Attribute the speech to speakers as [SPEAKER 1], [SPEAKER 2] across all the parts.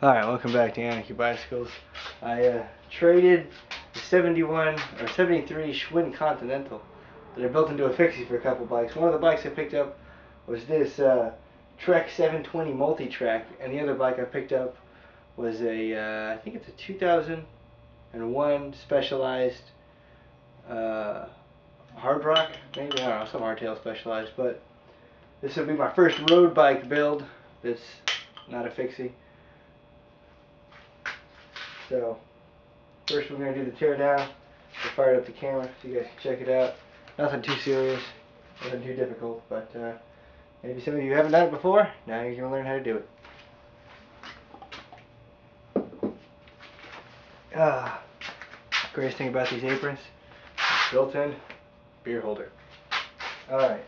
[SPEAKER 1] Alright, welcome back to Anarchy Bicycles. I traded the 71 or 73 Schwinn Continental that I built into a fixie for a couple bikes. One of the bikes I picked up was this Trek 720 multi-track, and the other bike I picked up was a I think it's a 2001 Specialized hard rock, maybe, I don't know, some hardtail Specialized, but this will be my first road bike build that's not a fixie. So, first we're going to do the tear down. I fired up the camera so you guys can check it out. Nothing too serious, nothing too difficult, but maybe some of you haven't done it before. Now you're going to learn how to do it. Greatest thing about these aprons, built-in beer holder. Alright,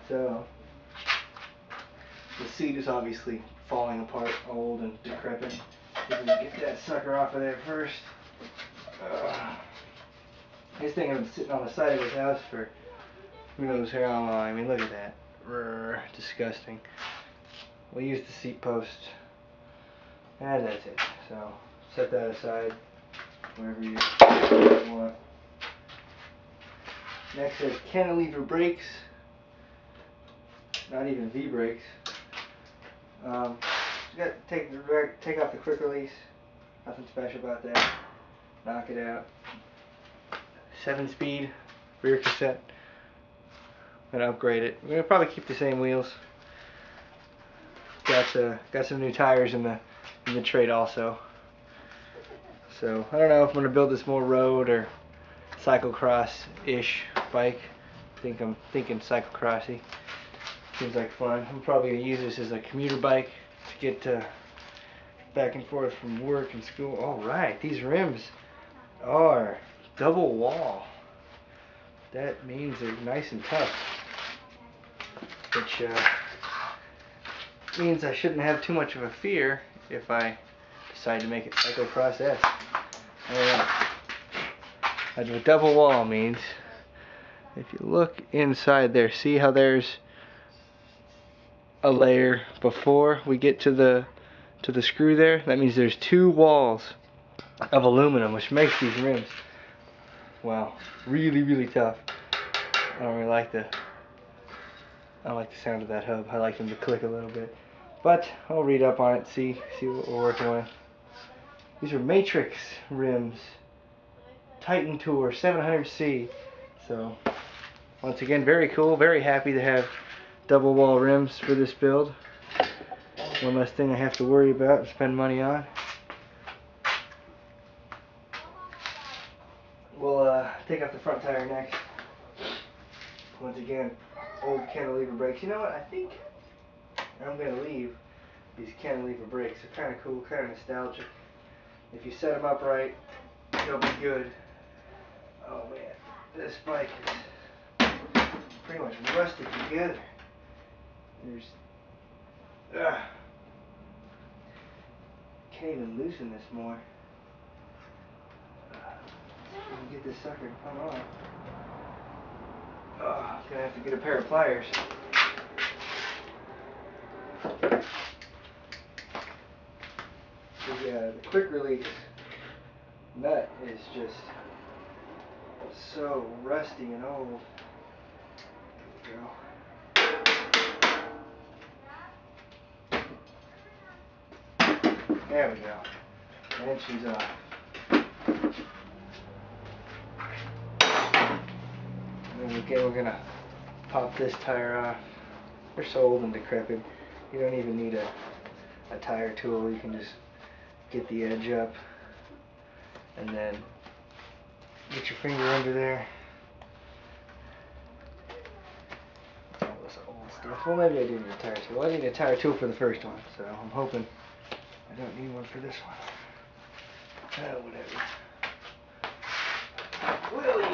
[SPEAKER 1] so the seat is obviously falling apart, old and decrepit. We're going to get that sucker off of there first. This thing has been sitting on the side of his house for who knows how long. I mean, look at that. Disgusting. We'll use the seat post. And that's it. So, set that aside wherever you want. Next is Cantilever Brakes. Not even V-brakes. You got to take off the quick release. Nothing special about that. Knock it out. 7-speed rear cassette. I'm gonna upgrade it. We're gonna probably keep the same wheels. Got some new tires in the trade also. So I don't know if I'm gonna build this more road or cyclocross-ish bike. I'm thinking cyclocrossy. Seems like fun. I'm probably gonna use this as a commuter bike to get back and forth from work and school. Alright, these rims are double wall. That means they're nice and tough, which means I shouldn't have too much of a fear if I decide to make it cyclocross-esque. That's what double wall means. If you look inside there, see how there's a layer before we get to the screw there? That means there's two walls of aluminum, which makes these rims, wow, really, really tough. I don't like the sound of that hub. I like them to click a little bit. But I'll read up on it, see what we're working with. These are Matrix rims. Titan Tour 700C. So, once again, very cool. Very happy to have double wall rims for this build. One less thing I have to worry about and spend money on. We'll take off the front tire next. Once again, old Cantilever brakes. You know what? I think I'm going to leave these Cantilever brakes. They're kind of cool, kind of nostalgic. If you set them up right, they'll be good. Oh man, this bike is pretty much rusted together. Can't even loosen this more. Get this sucker to come on. Gonna have to get a pair of pliers. The quick release nut is just so rusty and old. There we go. And she's off. And then we're gonna pop this tire off. They're so old and decrepit. You don't even need a tire tool. You can just get the edge up and then get your finger under there. All this old stuff. Well, maybe I do need a tire tool. I need a tire tool for the first one, so I'm hoping I don't need one for this one. Whatever. We'll use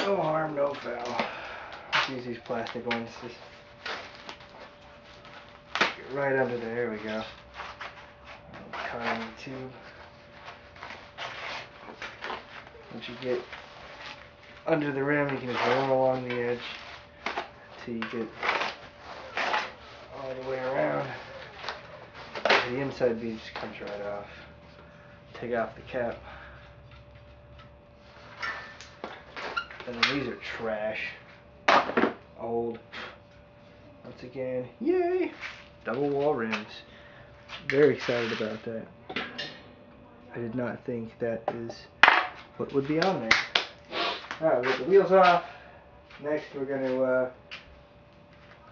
[SPEAKER 1] no harm, no foul. Let's use these plastic ones. Just get right under there. There we go. Cut on the tube. Once you get under the rim, you can just run along the edge until you get all the way around. the inside V just comes right off. Take off the cap. And then these are trash. Old. Once again, yay! Double wall rims. Very excited about that. I did not think that is what would be on there. Alright, we get the wheels off. Next we're going to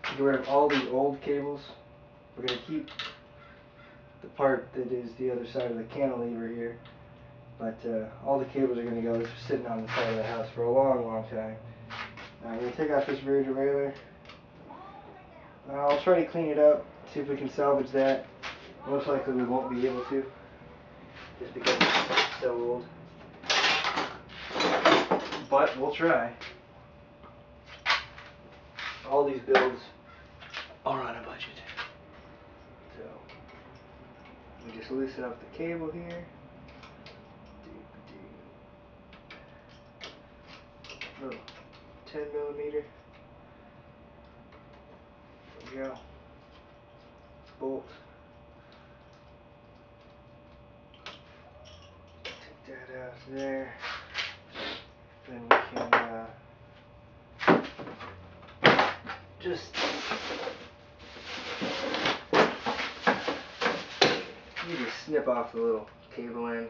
[SPEAKER 1] get rid of all the old cables. We're going to keep the part that is the other side of the cantilever here. But all the cables are going to go. This was sitting on the side of the house for a long, long time. We're going to take off this rear derailleur. I'll try to clean it up, see if we can salvage that. Most likely we won't be able to, just because it's so old. But we'll try. All these builds are on a budget. So, we just loosen up the cable here. Little 10mm. There we go. Bolt. Take that out there. Then we can just you just snip off the little cable end.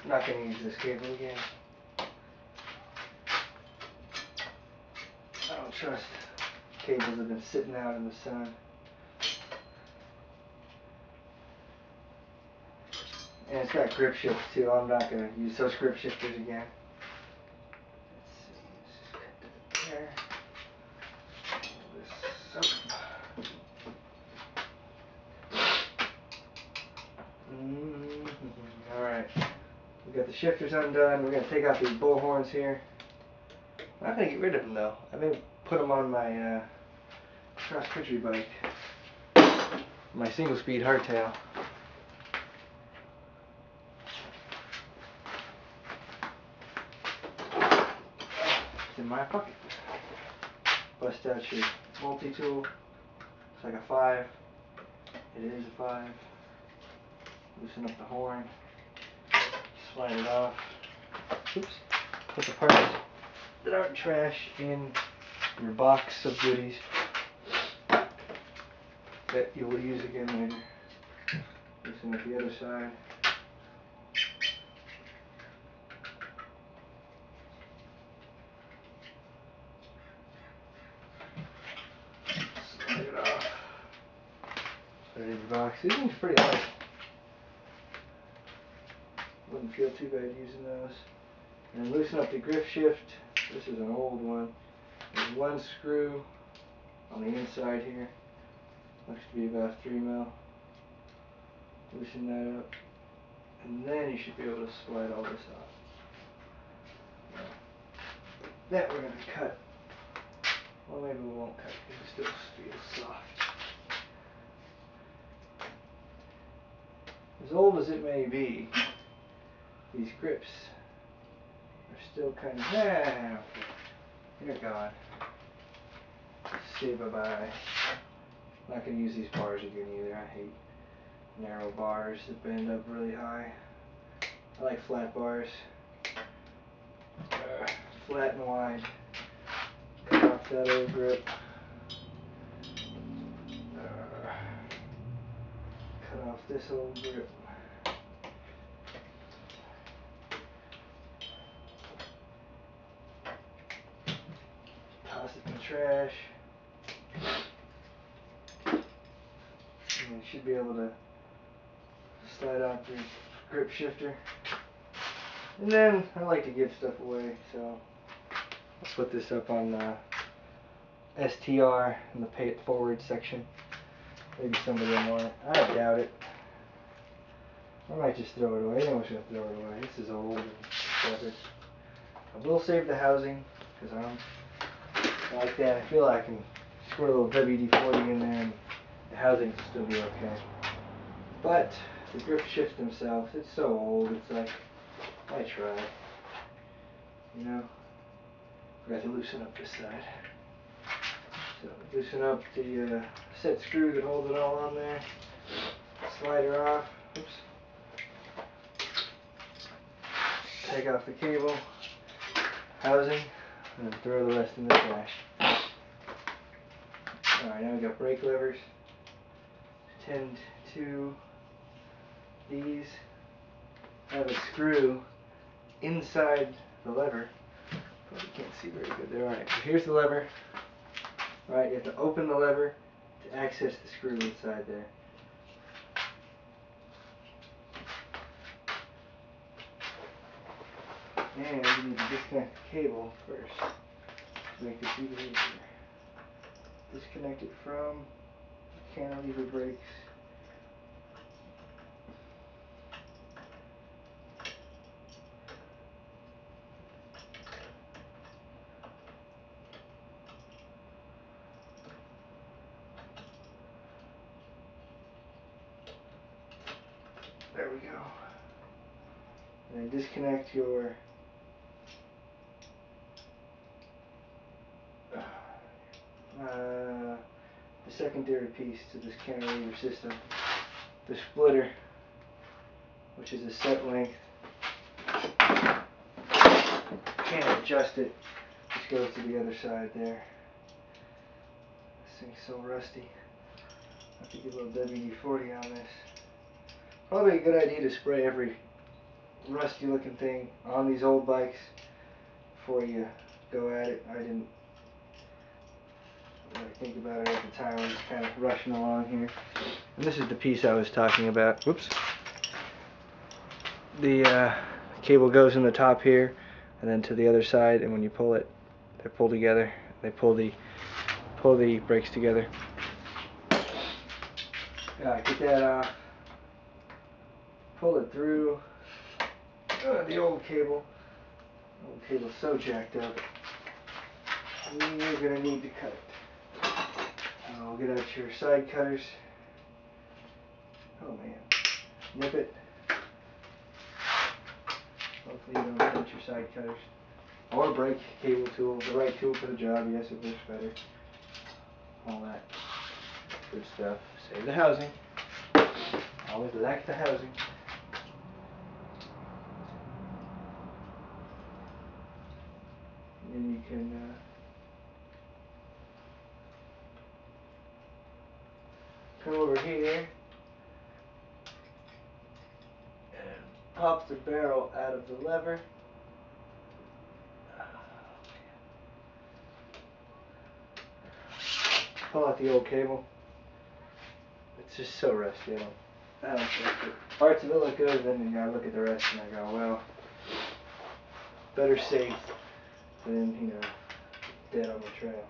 [SPEAKER 1] I'm not going to use this cable again. I don't trust cables that have been sitting out in the sun. And it's got grip shifts too. I'm not going to use those grip shifters again. Let's see, let's just cut that there. This up. Alright. We got the shifters undone. We're going to take out these bull horns here. I'm not going to get rid of them though. I may put them on my cross-country bike. My single-speed hardtail. It's in my pocket. Bust out your multi-tool. Looks like a 5. It is a 5. Loosen up the horn. Slide it off. Oops. Put the parts that aren't trash in your box of goodies that you will use again later. Loosen up the other side. Slide it off. Put it in your box. These things are pretty light. Wouldn't feel too bad using those. And loosen up the grip shift. This is an old one. There's one screw on the inside here. Looks to be about 3mm. Loosen that up. And then you should be able to slide all this off. That we're going to cut. Well, maybe we won't cut because it still feels soft. As old as it may be, these grips are still kind of, they're gone. Say bye-bye. Not going to use these bars again either. I hate narrow bars that bend up really high. I like flat bars. Flat and wide. Cut off that old grip. Cut off this old grip. Toss it in the trash. And you should be able to slide out your grip shifter. And then I like to give stuff away, so I'll put this up on STR in the pay it forward section. Maybe somebody will want it. I doubt it. I might just throw it away. I'm just going to throw it away. This is old and decrepit. I will save the housing because I like that. I feel like I can squirt a little WD-40 in there and the housing will still be okay. But the grip shift themselves, it's so old. It's like, I try. You know? Forgot to loosen up this side. So loosen up the set screw that holds it all on there. Slide her off. Oops. Take off the cable, housing, and then throw the rest in the trash. Alright, now we got brake levers. Tend to these. Have a screw inside the lever. Probably can't see very good there. Alright, so here's the lever. Alright, you have to open the lever to access the screw inside there. And you need to disconnect the cable first to make this even easier. Disconnect it from the cantilever brakes. There we go. And then disconnect your the secondary piece to this cantilever system. The splitter, which is a set length. Can't adjust it. Just goes to the other side there. This thing's so rusty. I have to get a little WD-40 on this. Probably a good idea to spray every rusty looking thing on these old bikes before you go at it. I didn't really think about it at the time. I was kind of rushing along here. And this is the piece I was talking about. Whoops. The cable goes in the top here and then to the other side, and when you pull it, they pull together. They pull the brakes together. Get that off. Pull it through the old cable. The old cable's so jacked up. And you're going to need to cut it. I'll get out your side cutters. Oh man. Nip it. Hopefully you don't pinch your side cutters. Or brake cable tool. The right tool for the job. Yes, it works better. All that good stuff. Save the housing. Always like the housing. And then you can come over here and pop the barrel out of the lever. Pull out the old cable. It's just so rusty. I don't think it. Parts of it look good, then I look at the rest and I go, well, better safe than, you know, dead on the trail.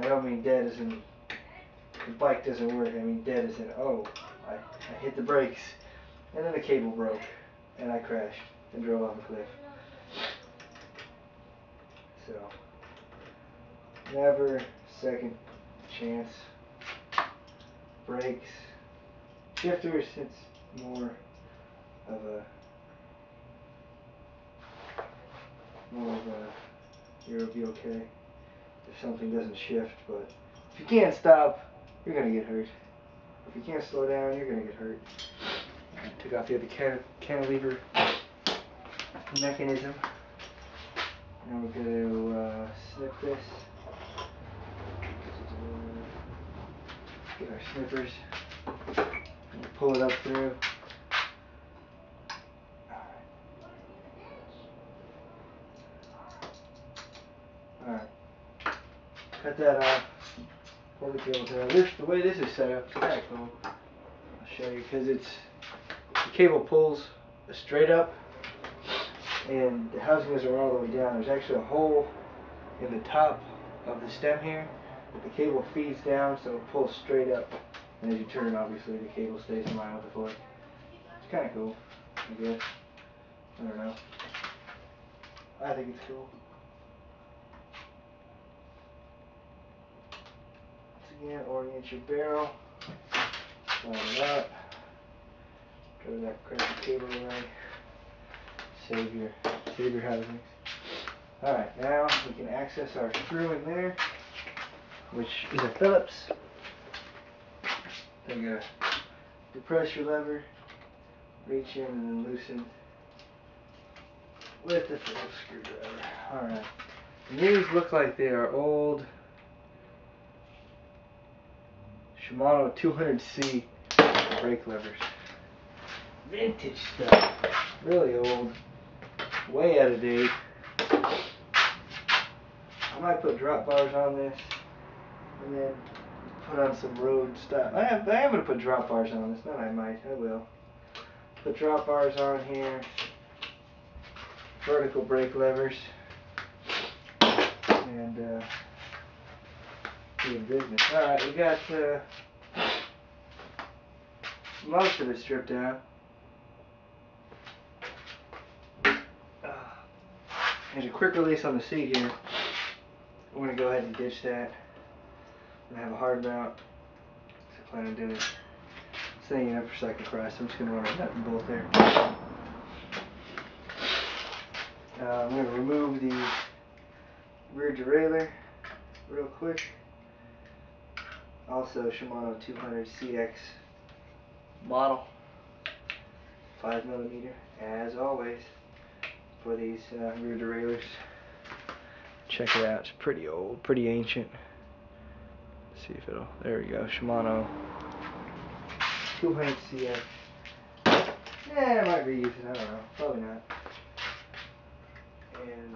[SPEAKER 1] I don't mean dead as in the bike doesn't work. I mean dead as in, oh, I hit the brakes and then the cable broke and I crashed and drove off a cliff. So, never second chance. Brakes. Shifters, it's more of a you'll be okay if something doesn't shift, but if you can't stop, you're gonna get hurt. If you can't slow down, you're gonna get hurt. Took off the other cantilever mechanism. Now we're gonna snip this. Get our snippers. Pull it up through. Alright. Cut that off. Pull the cable through. The way this is set up, it's kind of cool. I'll show you because the cable pulls straight up and the housing doesn't run all the way down. There's actually a hole in the top of the stem here. The cable feeds down so it pulls straight up. And as you turn, obviously, the cable stays in line with the fork. It's kind of cool, I guess. I don't know. I think it's cool. Once again, orient your barrel. Line it up. Throw that crappy cable away. Save your housings. Alright, now we can access our screw in there. which is a Phillips. Then you depress your lever, reach in and then loosen with the Phillips screwdriver. Alright. These look like they are old Shimano 200C brake levers. Vintage stuff. Really old. Way out of date. I might put drop bars on this and then put on some road stuff. I am going to put drop bars on this. Not I might. I will. Put drop bars on here. Vertical brake levers. And be in business. Alright, we got most of it stripped out. There's a quick release on the seat here. I'm going to go ahead and ditch that. I'm going to have a hard mount. So I plan on doing setting it up for cyclocross. I'm just going to run a nut and bolt there. I'm going to remove the rear derailleur real quick. Also Shimano 200CX model, 5mm as always for these rear derailleurs. Check it out, it's pretty old, pretty ancient. Let's see if it'll, there we go, Shimano 200CX. Yeah, I might reuse it, I don't know, probably not. And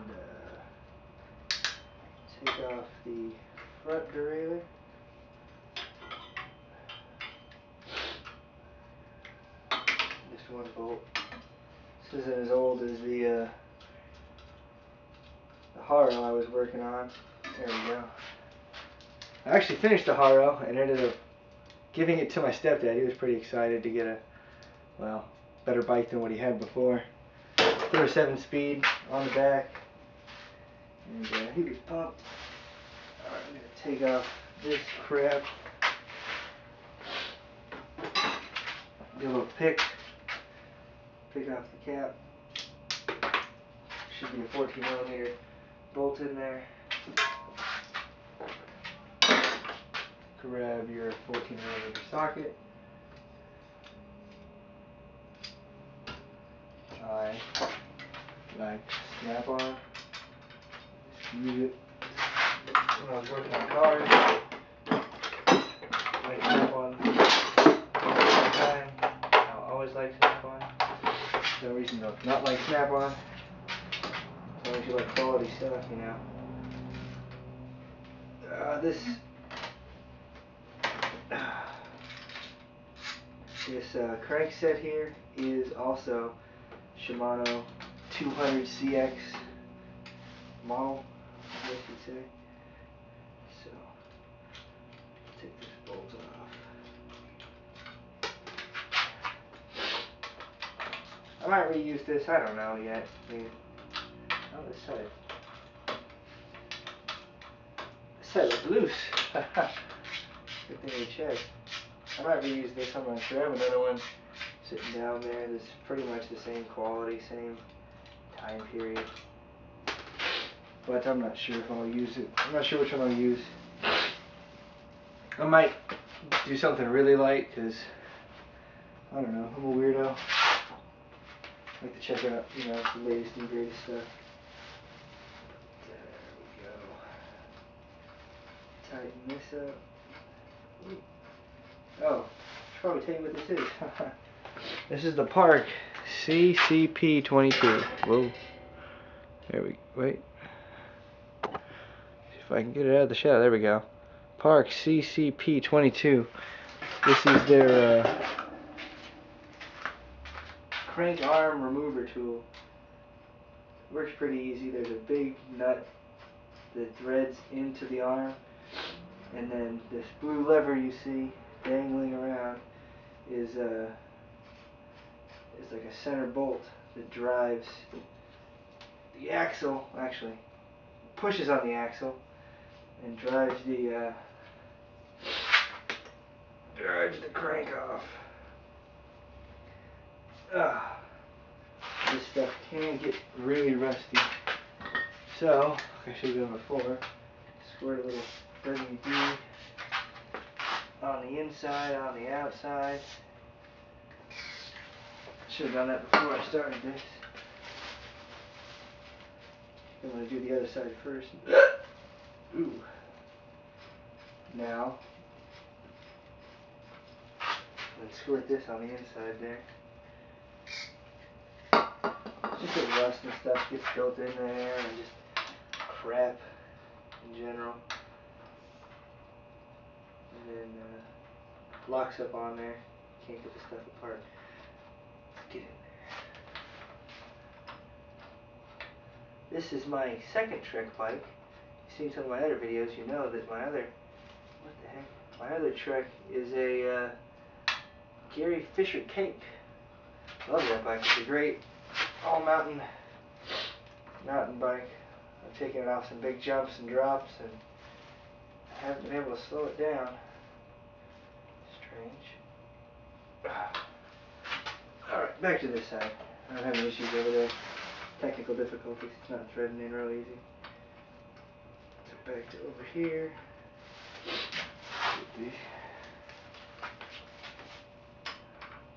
[SPEAKER 1] take off the front derailleur. Just one bolt. This isn't as old as the Haro I was working on. There we go. I actually finished the Haro and ended up giving it to my stepdad. He was pretty excited to get a, well, better bike than what he had before. 37 speed on the back. And he was pumped. Alright, I'm going to take off this crap. Get a little pick. Pick off the cap. Should be a 14mm bolt in there. Grab your 14mm socket. I like snap-on. Use it when I was working on cars. Like snap-on all the time. I always like snap-on. No reason to not like snap-on. As long as you like quality stuff, you know. This crank set here is also Shimano 200CX model, I guess you'd say. So, take this bolt off. I might reuse this, I don't know yet. I mean, oh, this side looks loose. Good thing we checked. I might reuse this, I'm not sure. I have another one sitting down there that's pretty much the same quality, same time period. But I'm not sure if I'll use it. I'm not sure which one I'll use. I might do something really light because, I don't know, I'm a weirdo. I like to check out, you know, the latest and greatest stuff. There we go. Tighten this up. Ooh. Oh, I should probably tell you what this is. This is the Park CCP22. Whoa. There we go. Wait. See if I can get it out of the shadow. There we go. Park CCP22. This is their crank arm remover tool. Works pretty easy. There's a big nut that threads into the arm, and then this blue lever you see dangling around is like a center bolt that drives the axle, actually pushes on the axle and drives the crank off. This stuff can get really rusty, so like I should have done before, squirt a little burgundy glue inside on the outside. Should have done that before I started this. I'm going to do the other side first. Ooh. Now, let's squirt this on the inside there. Just the rust and stuff gets built in there, and just crap in general. And then locks up on there. Can't get the stuff apart. Get in there. This is my second Trek bike. You've seen some of my other videos, you know that my other, what the heck? My other Trek is a Gary Fisher Cape. Love that bike. It's a great all-mountain bike. I've taken it off some big jumps and drops, and I haven't been able to slow it down. Strange. Alright, back to this side. I don't have any issues over there. Technical difficulties. It's not threading in real easy. So back to over here.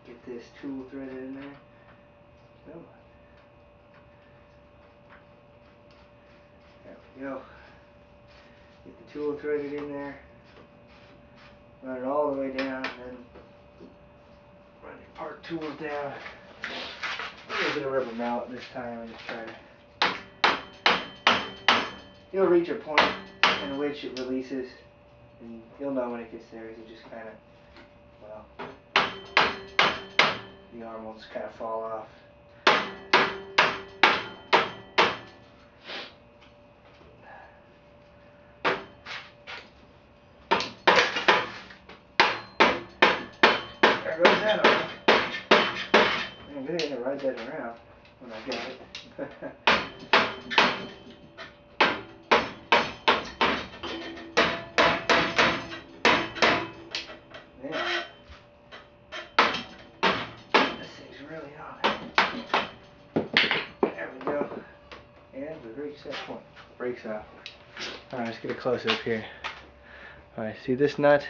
[SPEAKER 1] Get this tool threaded in there. Come on. There we go. Get the tool threaded in there. Run it all the way down, and then run your part tools down. A little bit of rubber mallet this time. I just try to. You'll reach a point in which it releases, and you'll know when it gets there. You just kind of, well, the arm will just kind of fall off. There goes that arm. Man, good thing I didn't ride that around when I got it. Yeah. This thing's really on. There we go. And we reached that point. Brakes off. Alright, let's get a close up here. Alright, see this nut?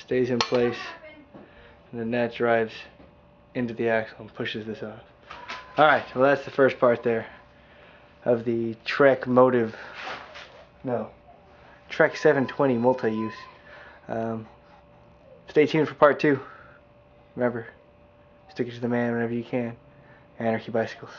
[SPEAKER 1] Stays in place, and then that drives into the axle and pushes this off. Alright, well that's the first part there of the Trek Motive, no, Trek 720 multi-use. Stay tuned for part 2. Remember, stick it to the man whenever you can. Anarchy Bicycles.